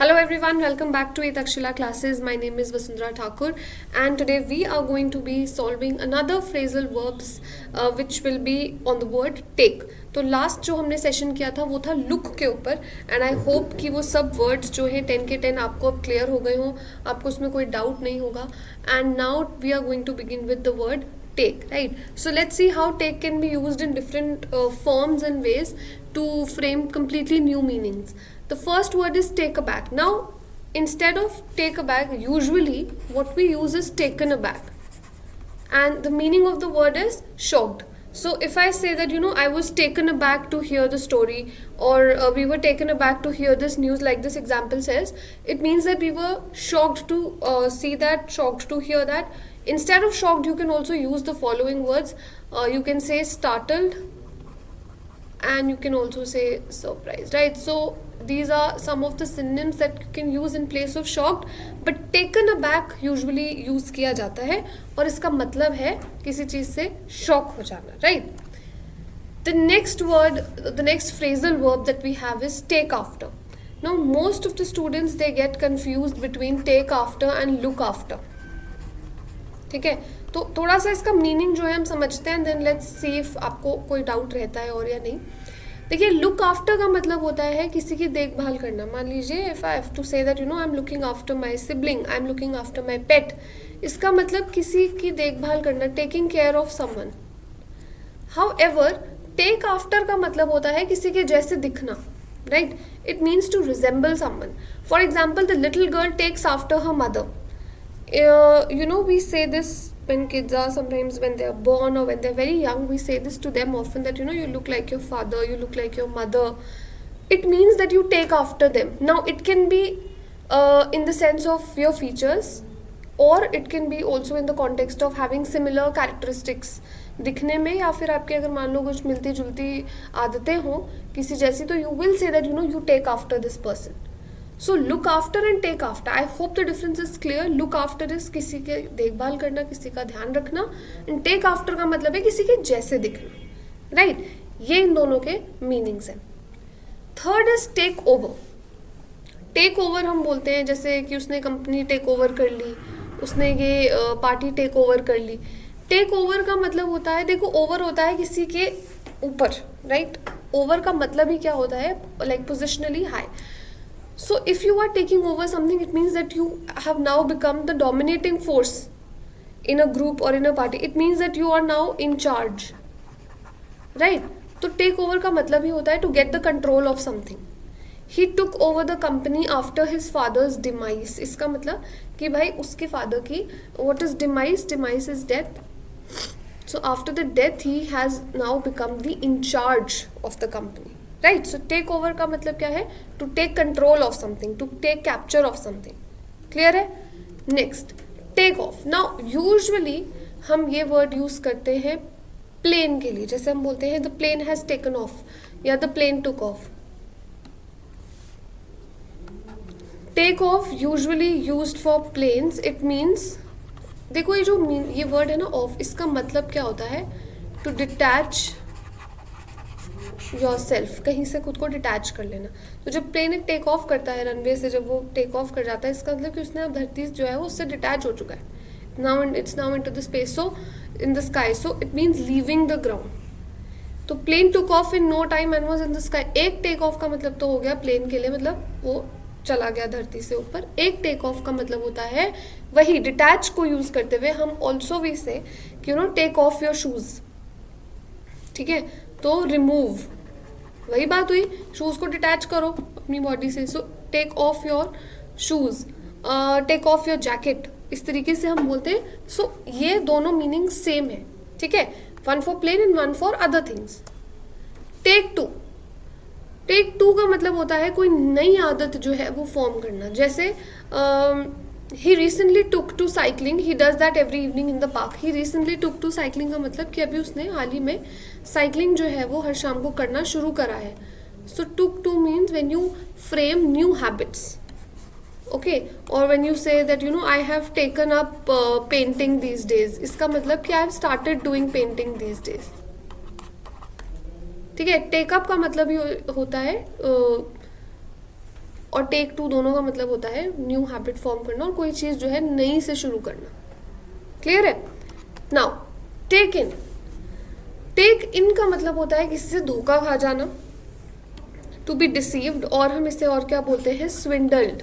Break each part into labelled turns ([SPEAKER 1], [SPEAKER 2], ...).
[SPEAKER 1] Hello everyone, welcome back to ETakshila Classes. My name is Vasundhra Thakur and today we are going to be solving another phrasal verbs which will be on the word take. तो last जो हमने session किया था वो था look के ऊपर and I hope कि वो सब वर्ड्स जो है 10 के 10 आपको अब क्लियर हो गए हों, आपको उसमें कोई डाउट नहीं होगा. And now we are going to begin with the word take, right? So let's see how take can be used in different forms and ways to frame completely new meanings. The first word is take aback. Now instead of take aback, usually what we use is taken aback, and the meaning of the word is shocked. So if I say that I was taken aback to hear the story, or we were taken aback to hear this news, like this example says, it means that we were shocked to see that, shocked to hear that. Instead of shocked, you can also use the following words. You can say startled and you can also say surprised, right? So these are some of the synonyms that you can use in place of shocked, but taken aback usually use किया जाता है और इसका मतलब है किसी चीज़ से shock हो जाना, right? The next word, the next phrasal verb that we have is take after. Now most of the students, they get confused between take after and look after. ठीक है, तो थोड़ा सा इसका मीनिंग जो है हम समझते हैं, देन लेट्स सी इफ आपको कोई डाउट रहता है और या नहीं. देखिए, लुक आफ्टर का मतलब होता है किसी की देखभाल करना. मान लीजिए if I have to say that I am looking after my sibling, I am looking after my pet. इसका मतलब किसी की देखभाल करना, taking care of someone. However, take after का मतलब होता है किसी के जैसे दिखना, right? It means to resemble someone. For example, the little girl takes after her mother. We say this when kids are, sometimes when they are born or when they're very young, we say this to them often that you look like your father, you look like your mother. It means that you take after them. Now it can be in the sense of your features, or it can be also in the context of having similar characteristics. दिखने में, या फिर आपके अगर मान लो कुछ मिलती जुलती आदतें हों किसी जैसी, तो you will say that you take after this person. So look after and take after. I hope the difference is clear. Look after is किसी के देखभाल करना, किसी का ध्यान रखना, and take after का मतलब है किसी के जैसे दिखना, right? ये इन दोनों के मीनिंग्स हैं. Third is take over. Take over हम बोलते हैं जैसे कि उसने कंपनी टेक ओवर कर ली, उसने ये पार्टी टेक ओवर कर ली. टेक ओवर का मतलब होता है, देखो ओवर होता है किसी के ऊपर, राइट? ओवर का मतलब ही क्या होता है, like positionally high. So if you are taking over something, it means that you have now become the dominating force in a group or in a party. It means that you are now in charge, right? तो take over का मतलब ही होता है to get the control of something. He took over the company after his father's demise. इसका मतलब कि भाई उसके father की, what is demise? Demise is death. So after the death, he has now become the in charge of the company. Right? So take over का मतलब क्या है? To take control of something, to take capture of something. Clear है? Next, take off. Now usually हम ये word use करते हैं plane के लिए, जैसे हम बोलते हैं the plane has taken off या the plane took off. Take off usually used for planes. It means, देखो ये वर्ड है ना ऑफ, इसका मतलब क्या होता है? टू डिटैच योरसेल्फ, कहीं से खुद को डिटैच कर लेना. तो जब प्लेन एक टेक ऑफ करता है रनवे से, जब वो टेक ऑफ कर जाता है, इसका मतलब कि उसने अब धरती जो है वो उससे डिटैच हो चुका है. It's now into the space, so in the sky. So it means leaving the ground. तो plane took off in no time and was in the sky. एक टेक ऑफ का मतलब तो हो गया प्लेन के लिए, मतलब वो चला गया धरती से ऊपर. एक टेक ऑफ का मतलब होता है वही डिटैच को यूज करते हुए हम ऑल्सो वी से टेक ऑफ योर शूज. ठीक है, तो रिमूव, वही बात हुई, शूज़ को डिटैच करो अपनी बॉडी से. So take off your shoes, take off your jacket, इस तरीके से हम बोलते हैं. सो ये दोनों मीनिंग सेम है, ठीक है? One for plain and one for other things. Take to. Take to का मतलब होता है कोई नई आदत जो है वो फॉर्म करना. जैसे he recently took to cycling. He does that every evening in the park. He recently took to cycling का मतलब कि अभी उसने हाल ही में साइकिलिंग जो है वो हर शाम को करना शुरू करा है. So took to means when you frame new habits. Okay, or when you say that I have taken up painting these days. इसका मतलब कि I have started doing painting these days. ठीक है? टेक अप का मतलब ही होता है और टेक टू दोनों का मतलब होता है न्यू हैबिट फॉर्म करना और कोई चीज़ जो है नई से शुरू करना. क्लियर है? नाउ टेक इन. टेक इन का मतलब होता है किसी से धोखा खा जाना, टू बी डिसीव्ड, और हम इसे और क्या बोलते हैं, स्विंडल्ड.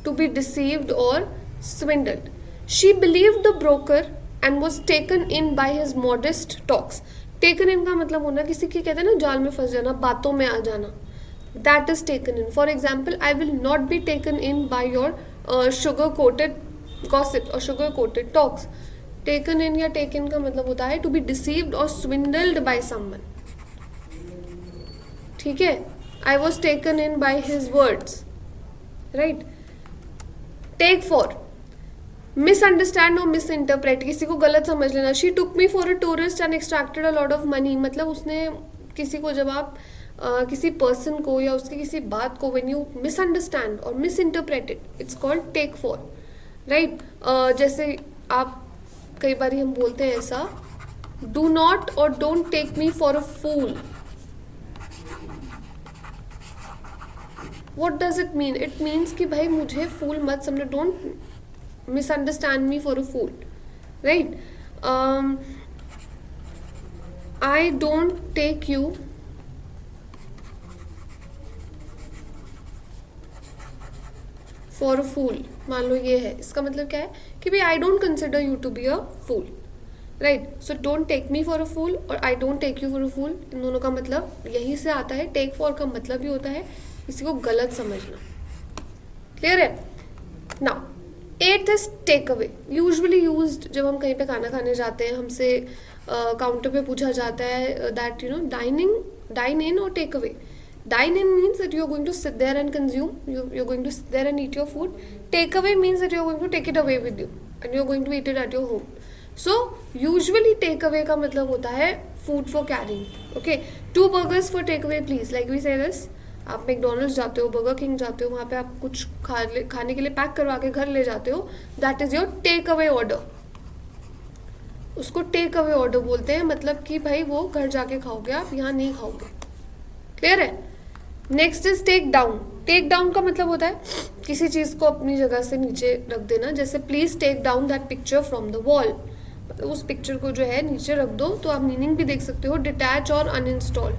[SPEAKER 1] टू बी डिसीव्ड और swindled. She believed the broker and was taken in by his modest talks. Taken in का मतलब होना किसी के कहते हैं ना जाल में फंस जाना, बातों में आ जाना. That is taken in. For example, I will not be taken in by your sugar coated gossip और sugar coated talks. Taken in या टेक इन का मतलब होता है टू बी डिसीव्ड और स्विंडल्ड बाय समवन. ठीक है? I was taken in by his words. Right? Take for, misunderstand और मिस इंटरप्रेट, किसी को गलत समझ लेना. She took me for a tourist and extracted a lot of money. मतलब उसने किसी को, जब आप किसी पर्सन को या उसकी किसी बात को व्हेन यू मिसअंडरस्टैंड और misinterpreted, it's called take for. Right? जैसे आप कई बार हम बोलते हैं ऐसा, डू नॉट और don't take me for a fool. What does it mean? It means कि भाई मुझे फूल मत समझो, don't misunderstand me for a fool. Right? I don't take you for a fool. मान लो ये है, इसका मतलब क्या है कि भाई I don't consider you to be a fool. Right? So don't take me for a fool और I don't take you for a fool, इन दोनों का मतलब यहीं से आता है. टेक फॉर का मतलब ही होता है किसी को गलत समझना. क्लियर है? Now eight is take away. Usually used जब हम कहीं पे खाना खाने जाते हैं, हमसे काउंटर पे पूछा जाता है that you know dine in और take away. Dine in means that you are going to sit there and consume. You're going to sit there and eat your food. Take away means that you are going to take it away with you and you are going to eat it at your home. So usually take away का मतलब होता है food for carrying. Okay, 2 burgers for take away please. Like we say this. आप McDonald's जाते हो, burger king जाते हो, वहाँ पे आप कुछ खाने के लिए पैक करवा के घर ले जाते हो. That is your take away order. उसको टेक अवे ऑर्डर बोलते हैं. मतलब कि भाई वो घर जाके खाओगे, आप यहाँ नहीं खाओगे. क्लियर है? Next is take down. Take down का मतलब होता है किसी चीज़ को अपनी जगह से नीचे रख देना. जैसे please take down that picture from the wall. मतलब उस पिक्चर को जो है नीचे रख दो. तो आप मीनिंग भी देख सकते हो, डिटैच और अनइंस्टॉल.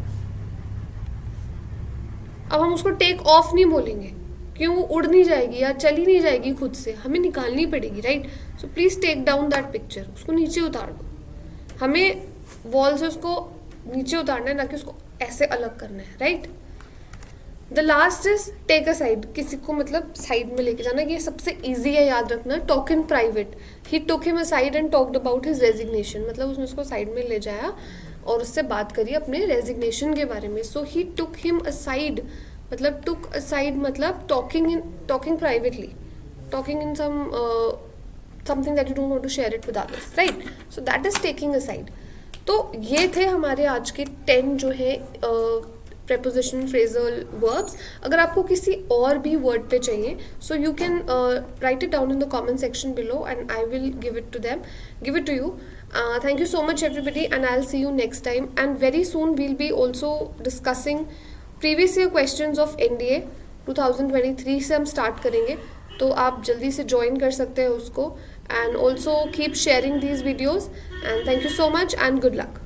[SPEAKER 1] अब हम उसको टेक ऑफ नहीं बोलेंगे, क्यों? वो उड़ नहीं जाएगी या चली नहीं जाएगी खुद से, हमें निकालनी पड़ेगी. Right? So please take down that picture. उसको नीचे उतार दो. हमें वॉल से उसको नीचे उतारना है, ना कि उसको ऐसे अलग करना है. Right? The last is take aside. किसी को मतलब साइड में लेके जाना. ये सबसे ईजी है याद रखना. Talk in private. He took him a side and talked about his resignation. मतलब उसने उसको साइड में ले जाया और उससे बात करी अपने रेजिग्नेशन के बारे में. So he took him aside. मतलब टुक अ साइड मतलब talking privately, talking in something that you don't want to share it with others. Right? So that is taking aside. तो ये थे हमारे आज के 10 जो है preposition, phrasal, verbs. अगर आपको किसी और भी word पे चाहिए, so you can write it down in the comment section below and I will give it to you. Thank you so much everybody and I'll see you next time. And very soon we'll be also discussing previous year questions of NDA 2023 से हम start करेंगे. तो आप जल्दी से join कर सकते हैं उसको. And also keep sharing these videos and thank you so much and good luck.